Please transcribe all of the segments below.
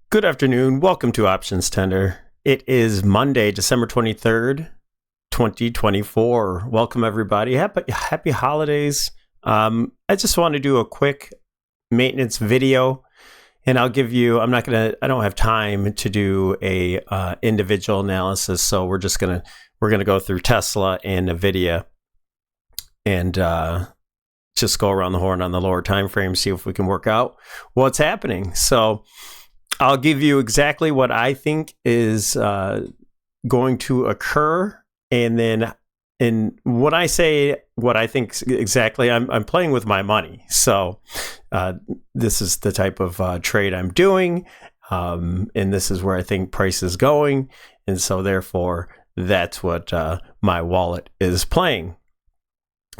Good afternoon. Welcome to OptionsTender. It is Monday, December 23rd, 2024. Welcome, everybody. Happy holidays. I just want to do a quick maintenance video, and I don't have time to do a individual analysis, so we're going to go through Tesla and Nvidia and just go around the horn on the lower time frame, see if we can work out what's happening. So I'll give you exactly what I think is going to occur, and then when I say what I think exactly, I'm playing with my money. So this is the type of trade I'm doing, and this is where I think price is going, and so therefore that's what my wallet is playing.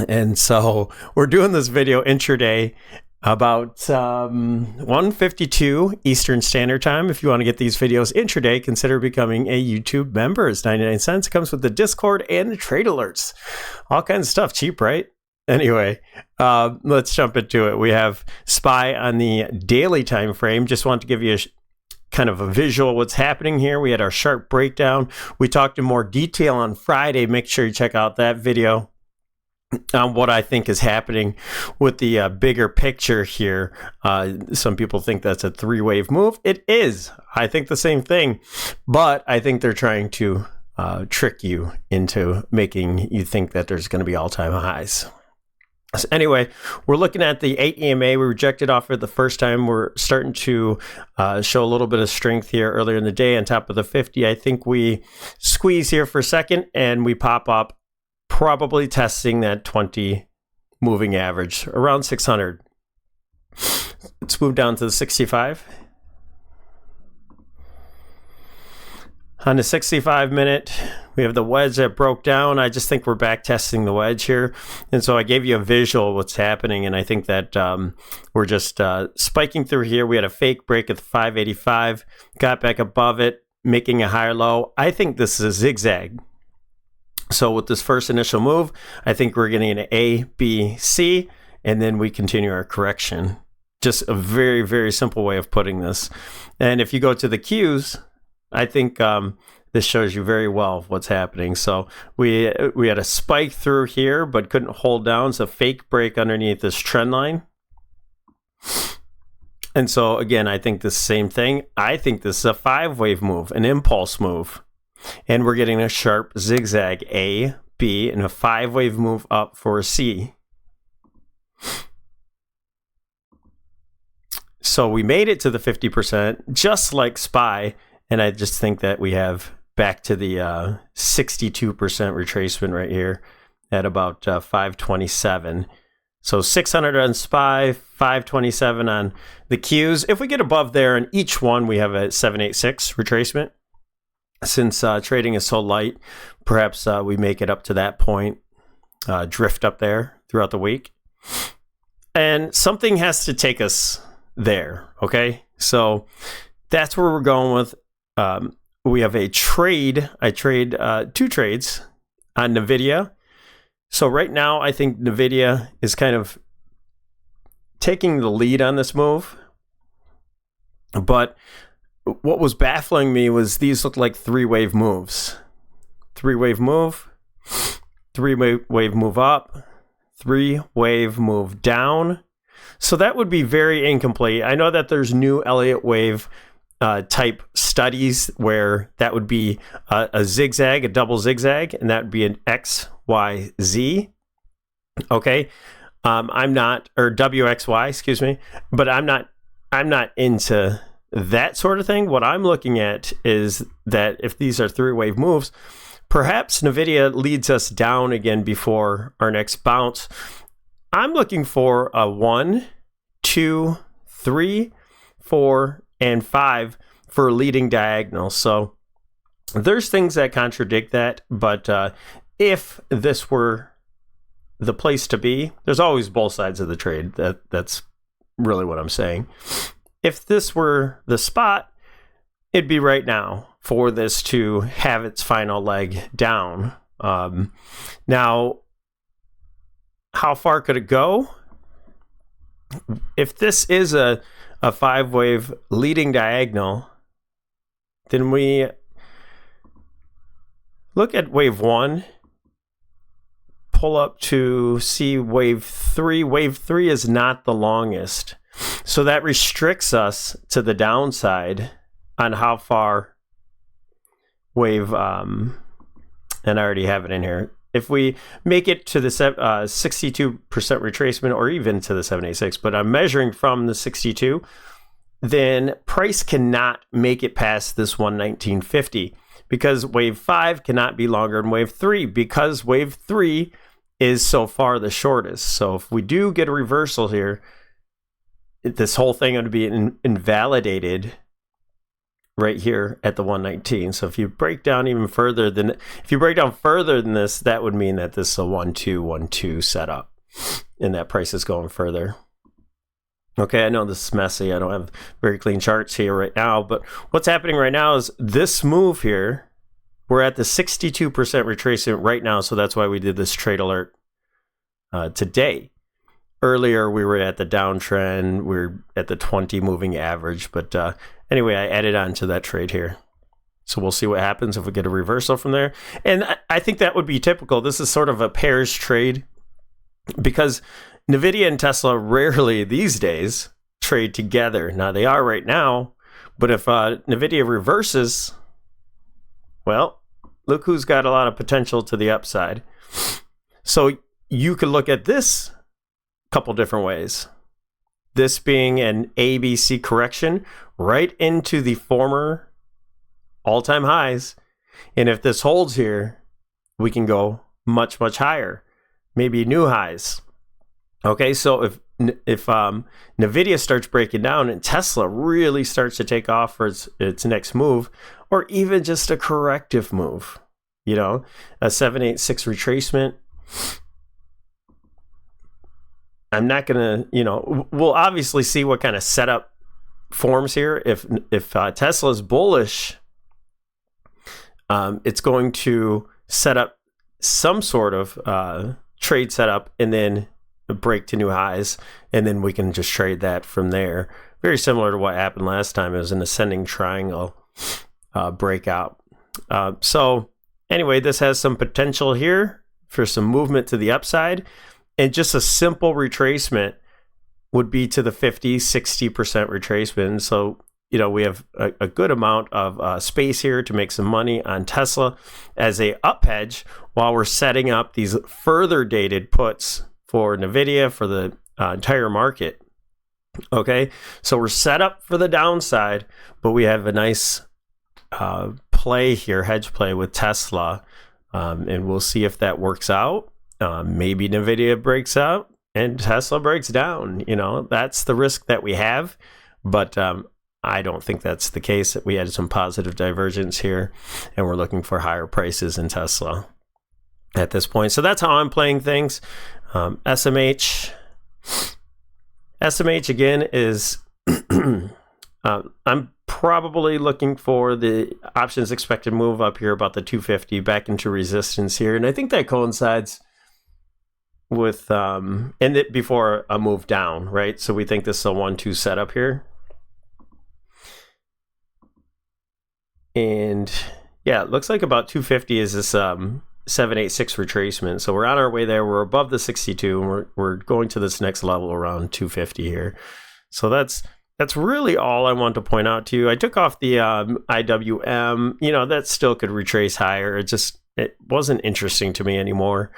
And so we're doing this video intraday about 1:52 Eastern Standard Time. If you want to get these videos intraday, consider becoming a YouTube member. It's 99 cents. It comes with the Discord and the trade alerts. All kinds of stuff. Cheap, right? Anyway, let's jump into it. We have SPY on the daily time frame. Just want to give you kind of a visual what's happening here. We had our sharp breakdown. We talked in more detail on Friday. Make sure you check out that video on what I think is happening with the bigger picture here. Some people think that's a three-wave move. It is. I think the same thing, but I think they're trying to trick you into making you think that there's going to be all-time highs. So anyway, we're looking at the 8 EMA. We rejected off it the first time. We're starting to show a little bit of strength here earlier in the day on top of the 50. I think we squeeze here for a second and we pop up, probably testing that 20 moving average around 600. Let's move down to the 65. On the 65 minute, we have the wedge that broke down. I just think we're back testing the wedge here. And so I gave you a visual of what's happening. And I think that we're just spiking through here. We had a fake break at the 585, got back above it, making a higher low. I think this is a zigzag. So with this first initial move, I think we're getting an A, B, C, and then we continue our correction. Just a very, very simple way of putting this. And if you go to the Qs, I think this shows you very well what's happening. So we had a spike through here, but couldn't hold down. It's a fake break underneath this trend line. And so again, I think the same thing. I think this is a 5-wave move, an impulse move. And we're getting a sharp zigzag A, B, and a 5-wave move up for a C. So we made it to the 50%, just like SPY, and I just think that we have back to the 62% retracement right here at about 527. So 600 on SPY, 527 on the Qs. If we get above there in each one, we have a 786 retracement. Since trading is so light, perhaps we make it up to that point, drift up there throughout the week. And something has to take us there, okay? So that's where we're going with. We have a trade. I trade 2 trades on Nvidia. So right now, I think Nvidia is kind of taking the lead on this move. But what was baffling me was these look like 3-wave moves. 3-wave move, 3-wave move up, 3-wave move down. So that would be very incomplete. I know that there's new Elliott wave type studies where that would be a zigzag, a double zigzag, and that would be an X, Y, Z. Okay. I'm not, or WXY, excuse me, but I'm not into that sort of thing. What I'm looking at is that if these are 3-wave moves, perhaps Nvidia leads us down again before our next bounce. I'm looking for a 1, 2, 3, 4, and 5 for leading diagonal. So there's things that contradict that, but if this were the place to be, there's always both sides of the trade. That's really what I'm saying. If this were the spot, it'd be right now for this to have its final leg down. Now, how far could it go? If this is a 5-wave leading diagonal, Then we look at wave 1, pull up to see wave 3. Wave 3 is not the longest. So that restricts us to the downside on how far wave, and I already have it in here. If we make it to the 62% retracement or even to the 786, but I'm measuring from the 62, then price cannot make it past this 119.50 because wave 5 cannot be longer than wave 3 because wave 3 is so far the shortest. So if we do get a reversal here, this whole thing would be invalidated right here at the 119. So if you break down even further than, this, that would mean that this is a 1-2-1-2 setup and that price is going further. Okay, I know this is messy. I don't have very clean charts here right now, but what's happening right now is this move here, we're at the 62% retracement right now, so that's why we did this trade alert today. Earlier, we were at the downtrend. We're at the 20 moving average. But anyway, I added on to that trade here. So we'll see what happens if we get a reversal from there. And I think that would be typical. This is sort of a pairs trade because Nvidia and Tesla rarely these days trade together. Now, they are right now. But if Nvidia reverses, well, look who's got a lot of potential to the upside. So you could look at this couple different ways. This being an ABC correction right into the former all-time highs. And if this holds here, we can go much, much higher, maybe new highs. Okay, so if Nvidia starts breaking down and Tesla really starts to take off for its next move, or even just a corrective move, a 786 retracement, I'm not going to, we'll obviously see what kind of setup forms here. If Tesla is bullish, it's going to set up some sort of trade setup and then break to new highs, and then we can just trade that from there. Very similar to what happened last time. It was an ascending triangle breakout. So anyway, this has some potential here for some movement to the upside. And just a simple retracement would be to the 50-60% retracement. So, we have a good amount of space here to make some money on Tesla as a up hedge while we're setting up these further dated puts for Nvidia for the entire market. Okay, so we're set up for the downside, but we have a nice play here, hedge play with Tesla, and we'll see if that works out. Maybe Nvidia breaks out and Tesla breaks down. That's the risk that we have, but I don't think that's the case. We had some positive divergence here, and we're looking for higher prices in Tesla at this point. So that's how I'm playing things. SMH again is I'm probably looking for the options expected move up here about the 250 back into resistance here, and I think that coincides with and it before a move down, right? So we think this is a 1-2 setup here, and yeah, it looks like about 250 is this 786 retracement. So we're on our way there. We're above the 62, and we're going to this next level around 250 here. So that's really all I want to point out to you. I took off the IWM. That still could retrace higher. It wasn't interesting to me anymore.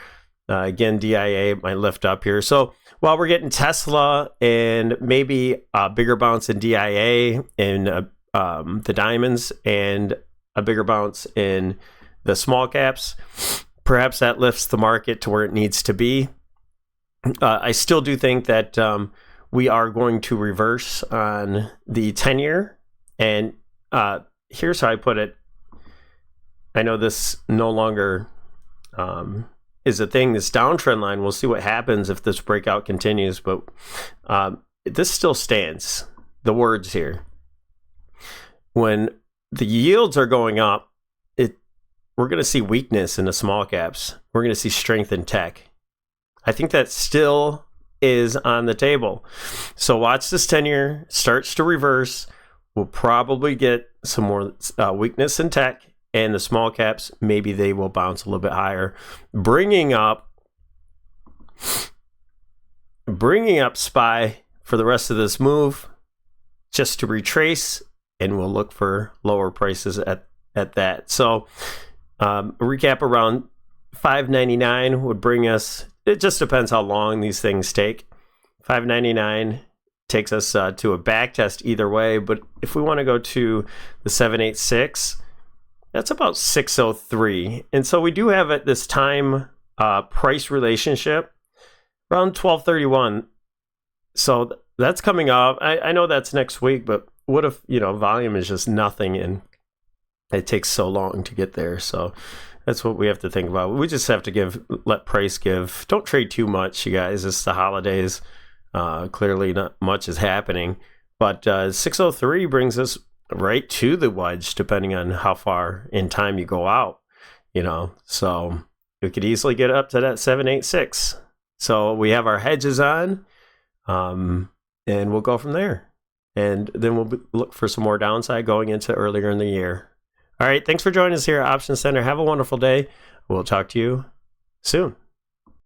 Again, DIA might lift up here. So while we're getting Tesla and maybe a bigger bounce in DIA in the diamonds and a bigger bounce in the small caps, perhaps that lifts the market to where it needs to be. I still do think that we are going to reverse on the 10-year. And here's how I put it. I know this no longer is a thing, this downtrend line. We'll see what happens if this breakout continues, but this still stands. The words here. When the yields are going up, we're going to see weakness in the small caps. We're going to see strength in tech. I think that still is on the table. So watch this 10-year starts to reverse. We'll probably get some more weakness in tech, and the small caps, maybe they will bounce a little bit higher, bringing up SPY for the rest of this move, just to retrace, and we'll look for lower prices at that. So a recap around 599 would bring us, it just depends how long these things take. 599 takes us to a back test either way, but if we want to go to the 786, that's about 603. And so we do have at this time price relationship around 1231. So that's coming up. I know that's next week, but what if, volume is just nothing and it takes so long to get there? So that's what we have to think about. We just have to let price give. Don't trade too much, you guys. It's the holidays. Clearly not much is happening, but 603 brings us right to the wedge, depending on how far in time you go out, so we could easily get up to that 786. So we have our hedges on, and we'll go from there, and then we'll look for some more downside going into earlier in the year. All right, thanks for joining us here at OptionsTender. Have a wonderful day. We'll talk to you soon.